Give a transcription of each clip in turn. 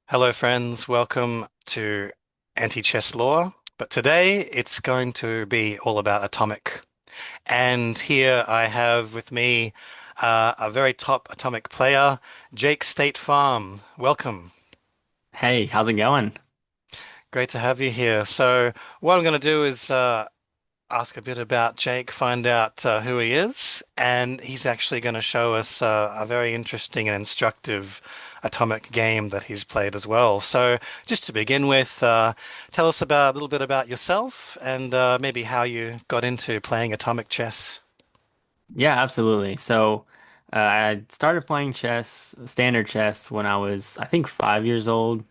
Hello, friends. Welcome to Anti-Chess Law. But today it's going to be all about atomic. And here I have with me a very top atomic player, JakeStateFarm. Welcome. Hey, how's it going? Great to have you here. So, what I'm going to do is ask a bit about Jake, find out who he is, and he's actually going to show us a very interesting and instructive atomic game that he's played as well. So, just to begin with, tell us about a little bit about yourself and maybe how you got into playing atomic chess. Yeah, absolutely. I started playing chess, standard chess, when I was, I think, 5 years old,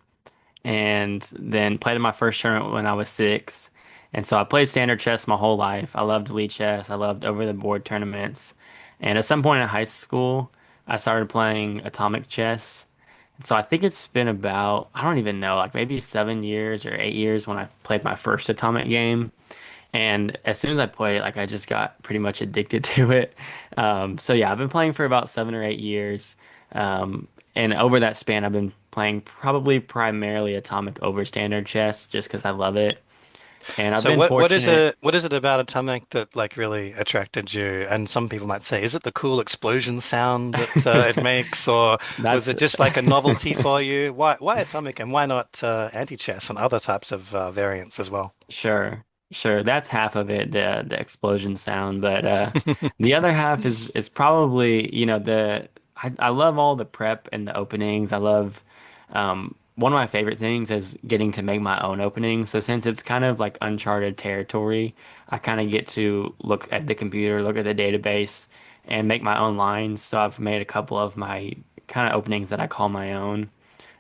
and then played in my first tournament when I was six. And so I played standard chess my whole life. I loved lead chess. I loved over the board tournaments. And at some point in high school, I started playing atomic chess. So I think it's been about, I don't even know, like maybe 7 years or 8 years when I played my first atomic game. And as soon as I played it, like I just got pretty much addicted to it. So yeah, I've been playing for about 7 or 8 years. And over that span, I've been playing probably primarily atomic over standard chess just because I love it. And I've So, been fortunate. what is it about atomic that like really attracted you? And some people might say, is it the cool explosion sound that it makes, or was That's it just like a novelty for you? Why atomic, and why not anti-chess and other types of variants as well? Sure, sure. That's half of it, the explosion sound. But the other half is probably, I love all the prep and the openings. I love one of my favorite things is getting to make my own openings. So since it's kind of like uncharted territory, I kind of get to look at the computer, look at the database, and make my own lines. So I've made a couple of my kind of openings that I call my own.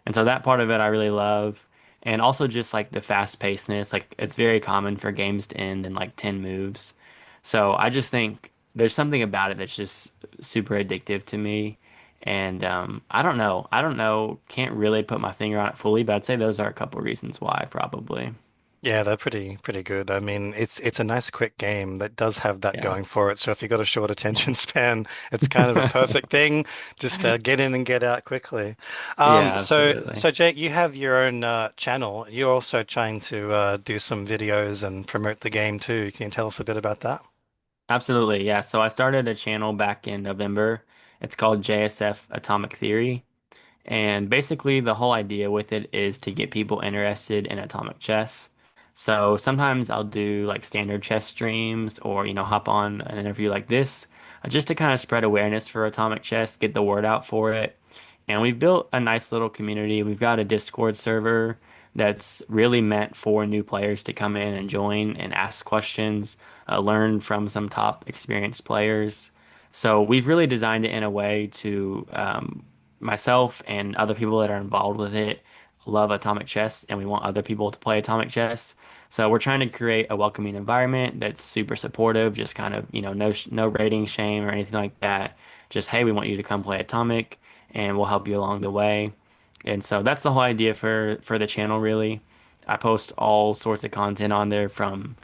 And so that part of it I really love. And also just like the fast pacedness, like it's very common for games to end in like 10 moves. So I just think there's something about it that's just super addictive to me. And I don't know, can't really put my finger on it fully, but I'd say those are a couple reasons why probably. Yeah, they're pretty good. I mean, it's a nice quick game that does have that Yeah. going for it. So if you've got a short attention span, it's kind of a perfect thing. Just get in and get out quickly. Yeah, So absolutely. Jake, you have your own channel. You're also trying to do some videos and promote the game too. Can you tell us a bit about that? Absolutely. Yeah. So I started a channel back in November. It's called JSF Atomic Theory. And basically, the whole idea with it is to get people interested in atomic chess. So sometimes I'll do like standard chess streams or, hop on an interview like this just to kind of spread awareness for atomic chess, get the word out for it. And we've built a nice little community. We've got a Discord server that's really meant for new players to come in and join and ask questions, learn from some top experienced players. So we've really designed it in a way to myself and other people that are involved with it love atomic chess and we want other people to play atomic chess. So we're trying to create a welcoming environment that's super supportive, just kind of, no rating shame or anything like that. Just, hey, we want you to come play atomic and we'll help you along the way. And so that's the whole idea for the channel really. I post all sorts of content on there from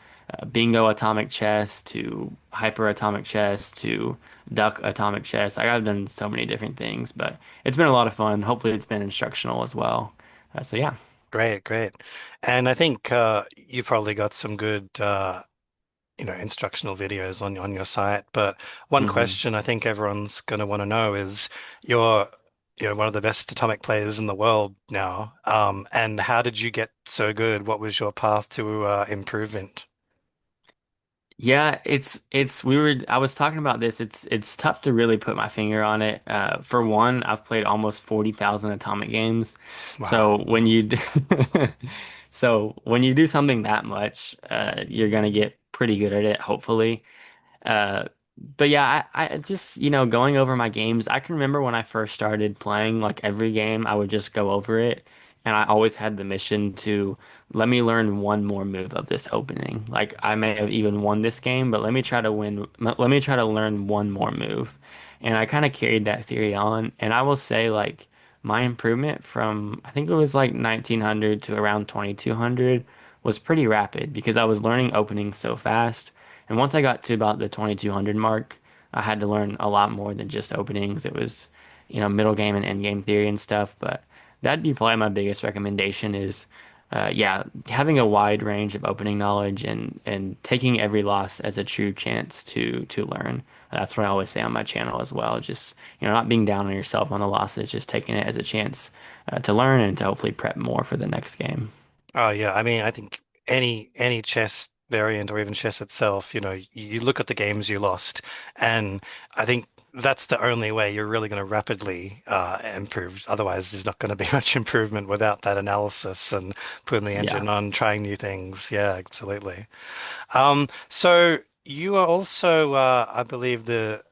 bingo atomic chess to hyper atomic chess to duck atomic chess. I've done so many different things, but it's been a lot of fun. Hopefully, it's been instructional as well. So yeah. Great, great. And I think you've probably got some good instructional videos on your site. But one hmm question I think everyone's going to want to know is you're one of the best atomic players in the world now. And how did you get so good? What was your path to improvement? Yeah, it's we were I was talking about this. It's tough to really put my finger on it. For one, I've played almost 40,000 atomic games. Wow. So when you do, so when you do something that much, you're gonna get pretty good at it, hopefully. Uh, but yeah, I just, going over my games, I can remember when I first started playing, like every game, I would just go over it. And I always had the mission to let me learn one more move of this opening. Like I may have even won this game, but let me try to win, let me try to learn one more move. And I kind of carried that theory on. And I will say, like, my improvement from, I think it was like 1900 to around 2200 was pretty rapid because I was learning openings so fast. And once I got to about the 2200 mark, I had to learn a lot more than just openings. middle game and end game theory and stuff. But that'd be probably my biggest recommendation is, yeah, having a wide range of opening knowledge and taking every loss as a true chance to learn. That's what I always say on my channel as well. Just, not being down on yourself on the losses, just taking it as a chance to learn and to hopefully prep more for the next game. Oh yeah, I mean, I think any chess variant or even chess itself, you look at the games you lost, and I think that's the only way you're really going to rapidly improve. Otherwise, there's not going to be much improvement without that analysis and putting the Yeah. engine on, trying new things. Yeah, absolutely. So you are also, I believe, the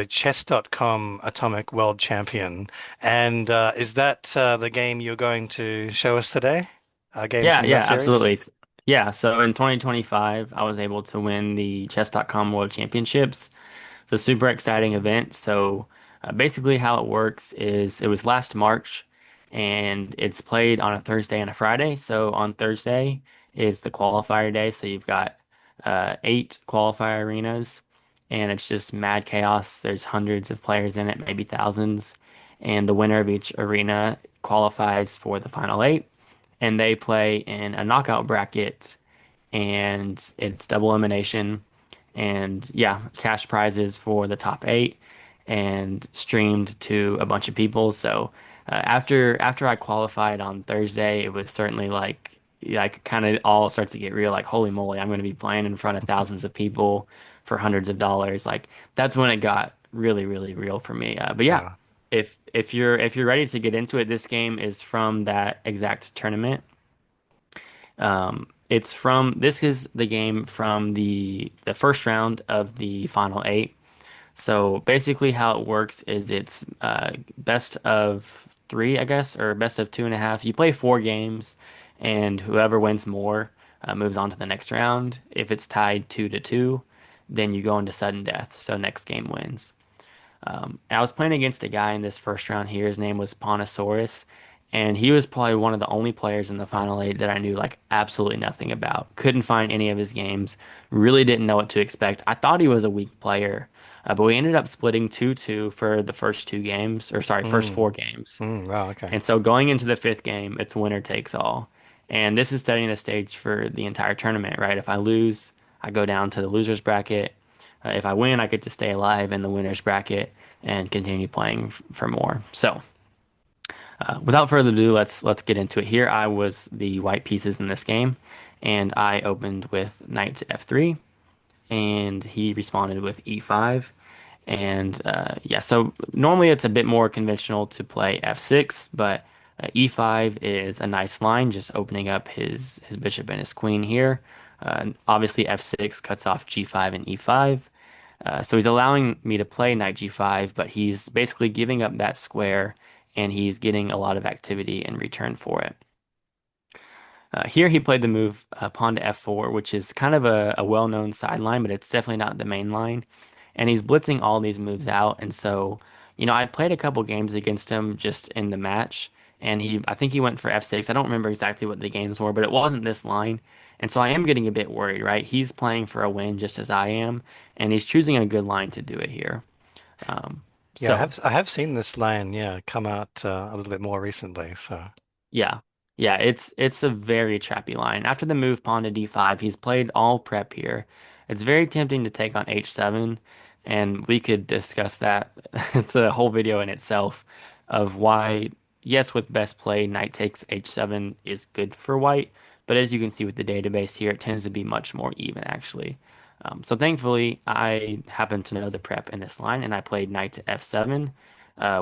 chess.com Atomic World Champion, and is that the game you're going to show us today? A game Yeah, from that yeah, series? absolutely. Yeah, so in 2025, I was able to win the Chess.com World Championships. It's a super exciting event. So basically, how it works is it was last March and it's played on a Thursday and a Friday. So on Thursday is the qualifier day. So you've got 8 qualifier arenas and it's just mad chaos. There's hundreds of players in it, maybe thousands. And the winner of each arena qualifies for the final 8. And they play in a knockout bracket and it's double elimination and yeah, cash prizes for the top 8 and streamed to a bunch of people. So after I qualified on Thursday, it was certainly like kind of all starts to get real. Like holy moly, I'm going to be playing in front of thousands of people for hundreds of dollars. Like that's when it got really really real for me. But yeah. Uh, If you're ready to get into it, this game is from that exact tournament. This is the game from the first round of the final 8. So basically, how it works is it's best of 3, I guess, or best of 2.5. You play 4 games, and whoever wins more moves on to the next round. If it's tied 2-2, then you go into sudden death. So next game wins. I was playing against a guy in this first round here. His name was Ponosaurus, and he was probably one of the only players in the final 8 that I knew like absolutely nothing about. Couldn't find any of his games. Really didn't know what to expect. I thought he was a weak player, but we ended up splitting 2-2 for the first 2 games, or sorry, first mm, 4 games. wow, okay. And so going into the fifth game, it's winner takes all. And this is setting the stage for the entire tournament, right? If I lose, I go down to the losers bracket. If I win, I get to stay alive in the winners bracket and continue playing for more. So, without further ado, let's get into it. Here, I was the white pieces in this game, and I opened with knight to f3, and he responded with e5. And yeah, so normally it's a bit more conventional to play f6, but e5 is a nice line, just opening up his bishop and his queen here. Obviously, f6 cuts off g5 and e5. So he's allowing me to play knight g5, but he's basically giving up that square, and he's getting a lot of activity in return for it. Here he played the move pawn to f4, which is kind of a well-known sideline, but it's definitely not the main line. And he's blitzing all these moves out. And so, I played a couple games against him just in the match, and I think he went for f6. I don't remember exactly what the games were, but it wasn't this line. And so I am getting a bit worried, right? He's playing for a win just as I am, and he's choosing a good line to do it here. Um, Yeah, I so. have seen this line, yeah, come out a little bit more recently. So, Yeah. Yeah, it's a very trappy line. After the move pawn to d5, he's played all prep here. It's very tempting to take on h7, and we could discuss that. It's a whole video in itself of why, yes, with best play, knight takes h7 is good for white, but as you can see with the database here, it tends to be much more even actually. So thankfully, I happen to know the prep in this line, and I played knight to f7,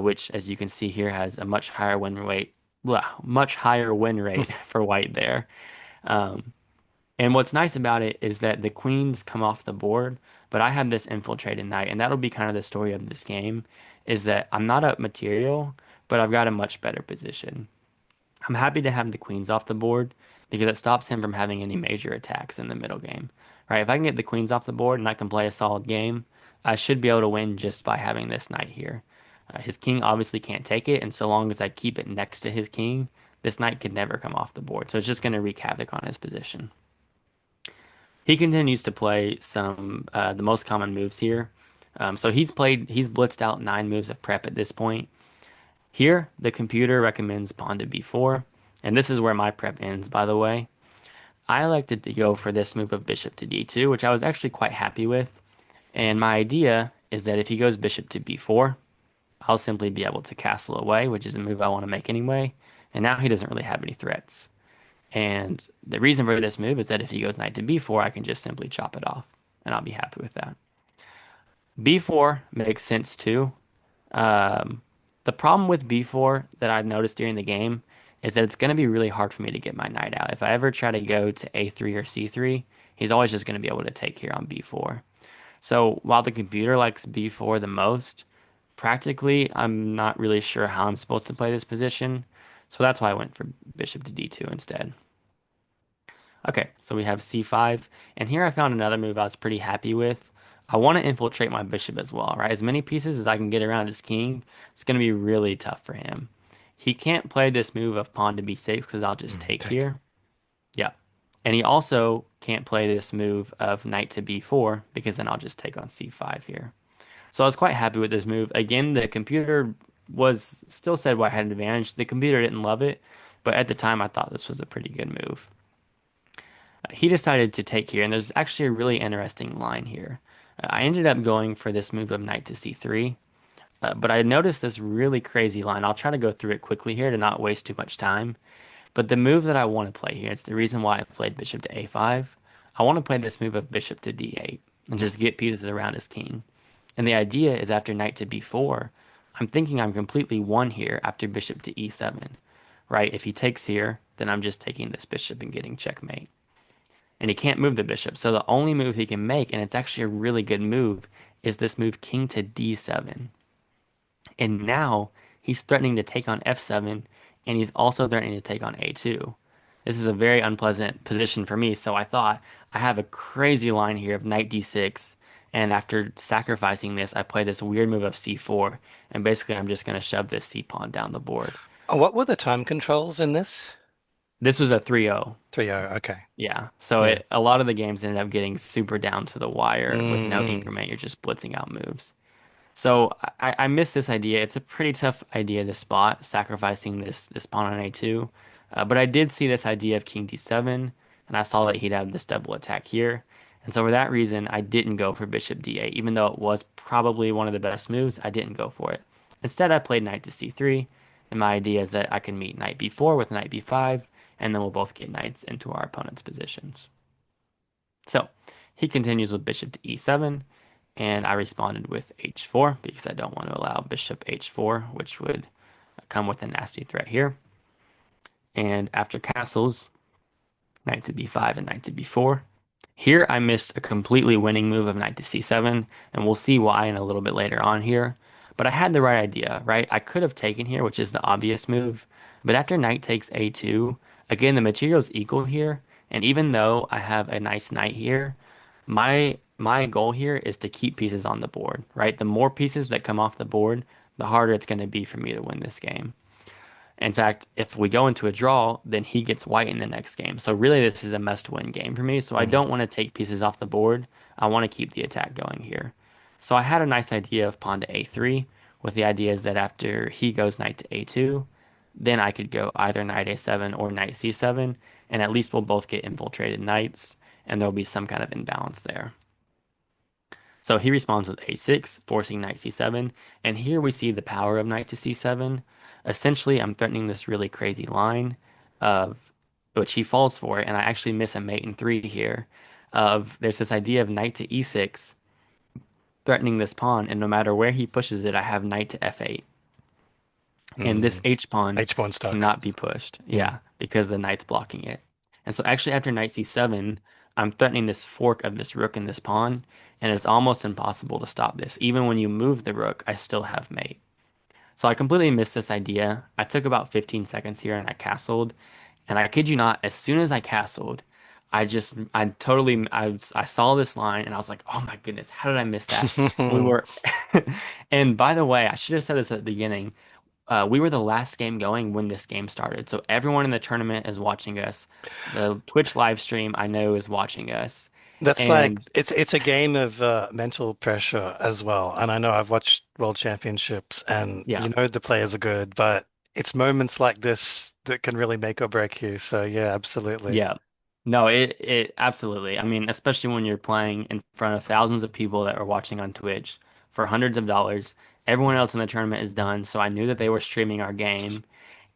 which, as you can see here, has a much higher win rate for white there. Um, and what's nice about it is that the queens come off the board, but I have this infiltrated knight, and that'll be kind of the story of this game, is that I'm not up material, but I've got a much better position. I'm happy to have the queens off the board because it stops him from having any major attacks in the middle game. Right? If I can get the queens off the board and I can play a solid game, I should be able to win just by having this knight here. His king obviously can't take it, and so long as I keep it next to his king, this knight could never come off the board. So it's just going to wreak havoc on his position. He continues to play some the most common moves here. So he's blitzed out 9 moves of prep at this point. Here, the computer recommends pawn to b4, and this is where my prep ends, by the way. I elected to go for this move of bishop to d2, which I was actually quite happy with. And my idea is that if he goes bishop to b4, I'll simply be able to castle away, which is a move I want to make anyway. And now he doesn't really have any threats. And the reason for this move is that if he goes knight to b4, I can just simply chop it off, and I'll be happy with that. b4 makes sense too. Um, the problem with b4 that I've noticed during the game is that it's going to be really hard for me to get my knight out. If I ever try to go to a3 or c3, he's always just going to be able to take here on b4. So while the computer likes b4 the most, practically I'm not really sure how I'm supposed to play this position. So that's why I went for bishop to d2 instead. Okay, so we have c5, and here I found another move I was pretty happy with. I want to infiltrate my bishop as well, right? As many pieces as I can get around his king, it's going to be really tough for him. He can't play this move of pawn to b6 because I'll just take Take. here. Yeah. And he also can't play this move of knight to b4 because then I'll just take on c5 here. So I was quite happy with this move. Again, the computer was still said well, I had an advantage. The computer didn't love it, but at the time I thought this was a pretty good move. He decided to take here, and there's actually a really interesting line here. I ended up going for this move of knight to c3, but I noticed this really crazy line. I'll try to go through it quickly here to not waste too much time. But the move that I want to play here, it's the reason why I played bishop to a5. I want to play this move of bishop to d8 and just get pieces around his king. And the idea is after knight to b4, I'm thinking I'm completely won here after bishop to e7, right? If he takes here, then I'm just taking this bishop and getting checkmate. And he can't move the bishop. So the only move he can make, and it's actually a really good move, is this move king to d7. And now he's threatening to take on f7, and he's also threatening to take on a2. This is a very unpleasant position for me, so I thought I have a crazy line here of knight d6, and after sacrificing this, I play this weird move of c4, and basically I'm just going to shove this c pawn down the board. What were the time controls in this? This was a 3-0. 3-0. Okay. Yeah, so Yeah. a lot of the games ended up getting super down to the wire with no Mm-mm. increment. You're just blitzing out moves. So I miss this idea. It's a pretty tough idea to spot, sacrificing this pawn on a2. But I did see this idea of king d7, and I saw that he'd have this double attack here. And so for that reason, I didn't go for bishop d8. Even though it was probably one of the best moves, I didn't go for it. Instead, I played knight to c3, and my idea is that I can meet knight b4 with knight b5, and then we'll both get knights into our opponent's positions. So he continues with bishop to e7, and I responded with h4 because I don't want to allow bishop h4, which would come with a nasty threat here. And after castles, knight to b5 and knight to b4. Here I missed a completely winning move of knight to c7, and we'll see why in a little bit later on here. But I had the right idea, right? I could have taken here, which is the obvious move, but after knight takes a2, again, the material is equal here, and even though I have a nice knight here, my goal here is to keep pieces on the board, right? The more pieces that come off the board, the harder it's going to be for me to win this game. In fact, if we go into a draw, then he gets white in the next game. So really, this is a must-win game for me. So I Mm. don't want to take pieces off the board. I want to keep the attack going here. So I had a nice idea of pawn to a3, with the idea is that after he goes knight to a2, then I could go either knight a7 or knight c7, and at least we'll both get infiltrated knights, and there'll be some kind of imbalance there. So he responds with a6, forcing knight c7, and here we see the power of knight to c7. Essentially, I'm threatening this really crazy line of which he falls for, and I actually miss a mate in 3 here. Of there's this idea of knight to e6, threatening this pawn, and no matter where he pushes it, I have knight to f8. And this Mm. H pawn H pawn stuck. cannot be pushed. Mm. Yeah, because the knight's blocking it. And so actually after knight c7, I'm threatening this fork of this rook and this pawn, and it's almost impossible to stop this. Even when you move the rook, I still have mate. So I completely missed this idea. I took about 15 seconds here and I castled. And I kid you not, as soon as I castled, I saw this line and I was like, oh my goodness, how did I miss that? And we were, and by the way, I should have said this at the beginning. We were the last game going when this game started. So everyone in the tournament is watching us. The Twitch live stream I know is watching us. That's like And it's a game of mental pressure as well. And I know I've watched World Championships, and yeah, you know the players are good, but it's moments like this that can really make or break you. So yeah, absolutely. yeah. No, it absolutely. I mean, especially when you're playing in front of thousands of people that are watching on Twitch for hundreds of dollars. Everyone else in the tournament is done, so I knew that they were streaming our game.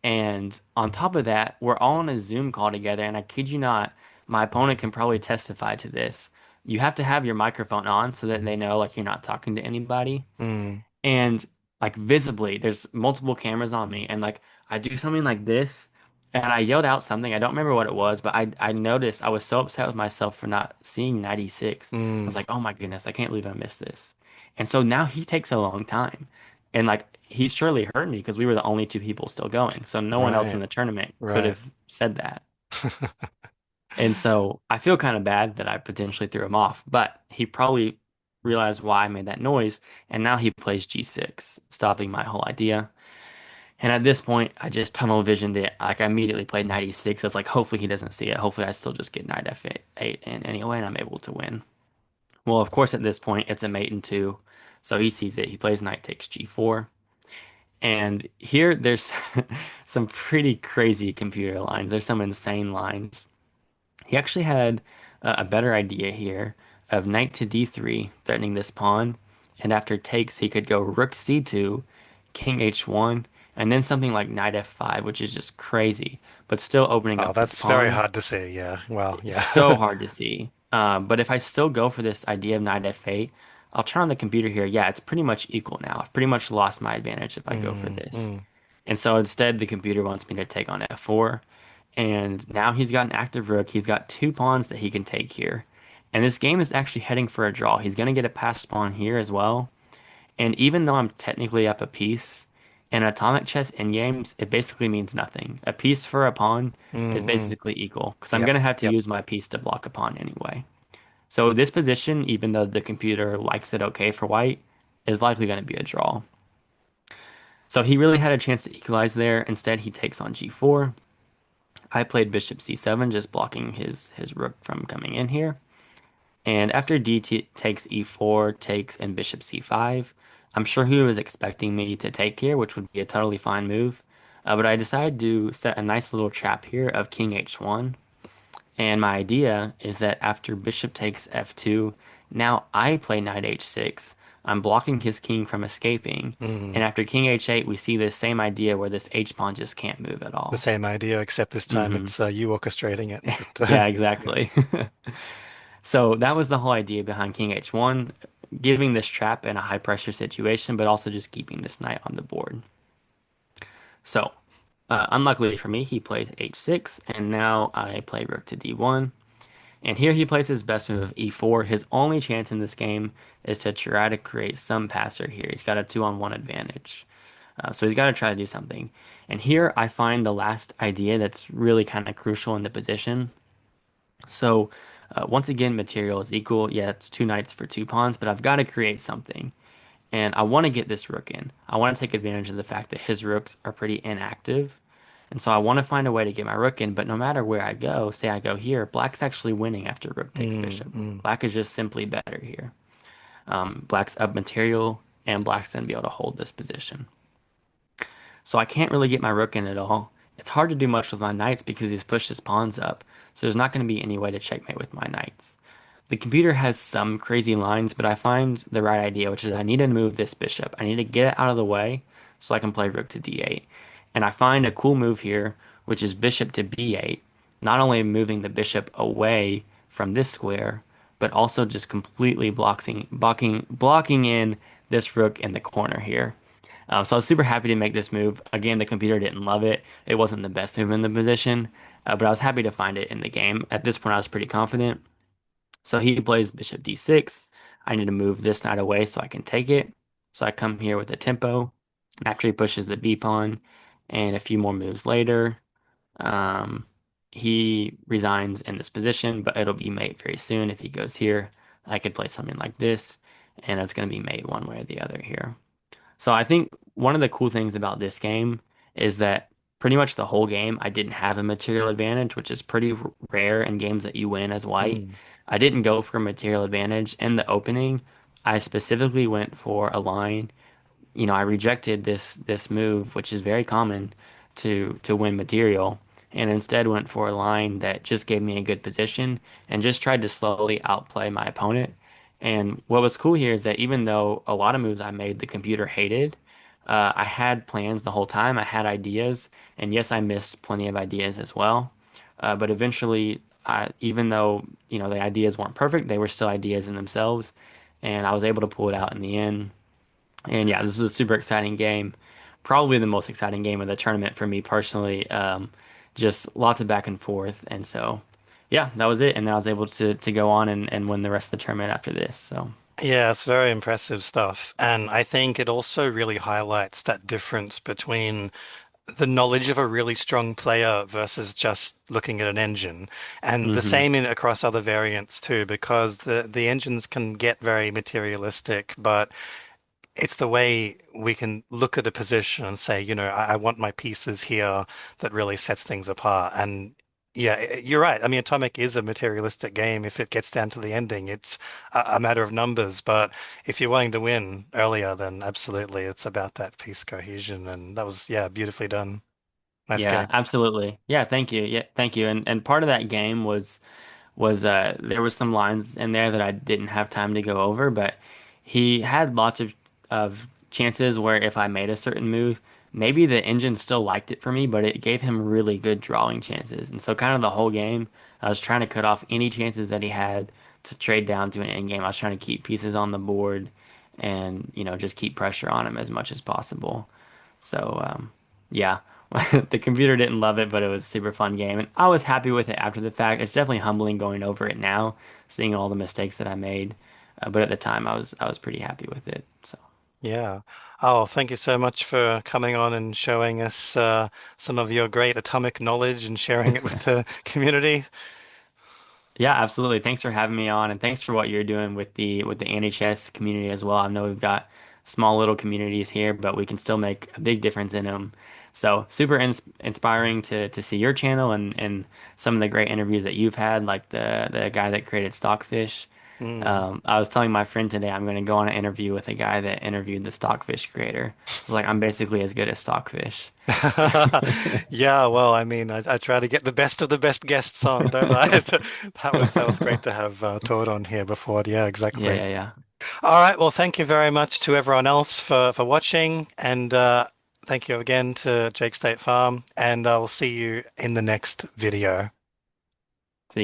And on top of that, we're all on a Zoom call together, and I kid you not, my opponent can probably testify to this. You have to have your microphone on so that they know like you're not talking to anybody. Mm, And like visibly there's multiple cameras on me and like I do something like this and I yelled out something. I don't remember what it was, but I noticed I was so upset with myself for not seeing 96. I was mm, like, oh my goodness, I can't believe I missed this. And so now he takes a long time, and like he surely heard me because we were the only two people still going, so no one else in right, the tournament could right. have said that. And so I feel kind of bad that I potentially threw him off, but he probably realized why I made that noise, and now he plays G6, stopping my whole idea. And at this point, I just tunnel visioned it. Like I immediately played knight e6. I was like, hopefully he doesn't see it. Hopefully I still just get knight f8 in anyway, and I'm able to win. Well, of course, at this point, it's a mate in two. So he sees it. He plays knight takes g4. And here there's some pretty crazy computer lines. There's some insane lines. He actually had a better idea here of knight to d3, threatening this pawn, and after takes, he could go rook c2, king h1, and then something like knight f5, which is just crazy, but still opening Oh, up this that's very pawn. hard to see. Yeah. Well, It's yeah. so hard to see. But if I still go for this idea of knight f8, I'll turn on the computer here. Yeah, it's pretty much equal now. I've pretty much lost my advantage if I go for Mm, this. mm, And so instead, the computer wants me to take on f4. And now he's got an active rook. He's got two pawns that he can take here. And this game is actually heading for a draw. He's going to get a passed pawn here as well. And even though I'm technically up a piece, in atomic chess endgames, it basically means nothing. A piece for a pawn is mm, mm. basically equal because I'm Yep. going to have to Yep. use my piece to block a pawn anyway. So this position, even though the computer likes it okay for white, is likely going to be a draw. So he really had a chance to equalize there. Instead, he takes on g4. I played bishop c7, just blocking his rook from coming in here. And after takes e4, takes, and bishop c5, I'm sure he was expecting me to take here, which would be a totally fine move. But I decided to set a nice little trap here of king h1. And my idea is that after bishop takes f2, now I play knight h6. I'm blocking his king from escaping. And Mm. after king h8, we see this same idea where this h pawn just can't move at The all. same idea, except this time Hmm. it's you orchestrating it. But Yeah, yeah. exactly. So that was the whole idea behind King H1, giving this trap in a high pressure situation, but also just keeping this knight on the board. So, unluckily for me, he plays H6, and now I play rook to D1. And here he plays his best move of E4. His only chance in this game is to try to create some passer here. He's got a 2-on-1 advantage. So he's got to try to do something. And here I find the last idea that's really kind of crucial in the position. So once again, material is equal. Yeah, it's two knights for two pawns, but I've got to create something. And I want to get this rook in. I want to take advantage of the fact that his rooks are pretty inactive. And so I want to find a way to get my rook in, but no matter where I go, say I go here, black's actually winning after rook takes Mm, bishop. mm, Black is just simply better here. Black's up material, and black's going to be able to hold this position. So I can't really get my rook in at all. It's hard to do much with my knights because he's pushed his pawns up, so there's not going to be any way to checkmate with my knights. The computer has some crazy lines, but I find the right idea, which is I need to move this bishop. I need to get it out of the way so I can play rook to d8. And I find a cool move here, which is bishop to b8, not only moving the bishop away from this square, but also just completely blocking in this rook in the corner here. So I was super happy to make this move. Again, the computer didn't love it. It wasn't the best move in the position, but I was happy to find it in the game. At this point, I was pretty confident. So he plays bishop d6. I need to move this knight away so I can take it. So I come here with a tempo. After he pushes the b pawn, and a few more moves later, um, he resigns in this position, but it'll be mate very soon. If he goes here, I could play something like this, and it's going to be mate one way or the other here. So I think one of the cool things about this game is that pretty much the whole game I didn't have a material advantage, which is pretty rare in games that you win as white. mm. I didn't go for material advantage in the opening. I specifically went for a line. I rejected this move, which is very common to win material, and instead went for a line that just gave me a good position and just tried to slowly outplay my opponent. And what was cool here is that even though a lot of moves I made the computer hated, I had plans the whole time. I had ideas, and yes, I missed plenty of ideas as well. But eventually, even though the ideas weren't perfect, they were still ideas in themselves, and I was able to pull it out in the end. And yeah, this is a super exciting game. Probably the most exciting game of the tournament for me personally. Just lots of back and forth. And so, yeah, that was it. And I was able to go on and win the rest of the tournament after this. So, Yeah, it's very impressive stuff. And I think it also really highlights that difference between the knowledge of a really strong player versus just looking at an engine. And the hmm same in across other variants too, because the engines can get very materialistic, but it's the way we can look at a position and say, I want my pieces here that really sets things apart. And yeah, you're right. I mean, Atomic is a materialistic game. If it gets down to the ending, it's a matter of numbers. But if you're wanting to win earlier, then absolutely, it's about that piece cohesion. And that was, yeah, beautifully done. Nice yeah, game. absolutely. Yeah, thank you. Yeah, thank you. And part of that game was there was some lines in there that I didn't have time to go over, but he had lots of chances where if I made a certain move, maybe the engine still liked it for me, but it gave him really good drawing chances. And so kind of the whole game, I was trying to cut off any chances that he had to trade down to an end game. I was trying to keep pieces on the board and, just keep pressure on him as much as possible. So, yeah, the computer didn't love it, but it was a super fun game. And I was happy with it after the fact. It's definitely humbling going over it now, seeing all the mistakes that I made. But at the time, I was pretty happy with it. So, Yeah. Oh, thank you so much for coming on and showing us some of your great atomic knowledge and sharing it with the community. yeah, absolutely. Thanks for having me on, and thanks for what you're doing with the anti-chess community as well. I know we've got small little communities here, but we can still make a big difference in them. So super inspiring to see your channel and some of the great interviews that you've had, like the guy that created Stockfish. Mm. I was telling my friend today I'm going to go on an interview with a guy that interviewed the Stockfish creator. So like I'm basically as good as Stockfish. Yeah, well, I mean, I try to get the best of the best guests on, don't I? That was great to have Todd on here before. Yeah, Yeah, exactly. yeah, yeah. All right, well, thank you very much to everyone else for watching, and thank you again to Jake State Farm, and I will see you in the next video.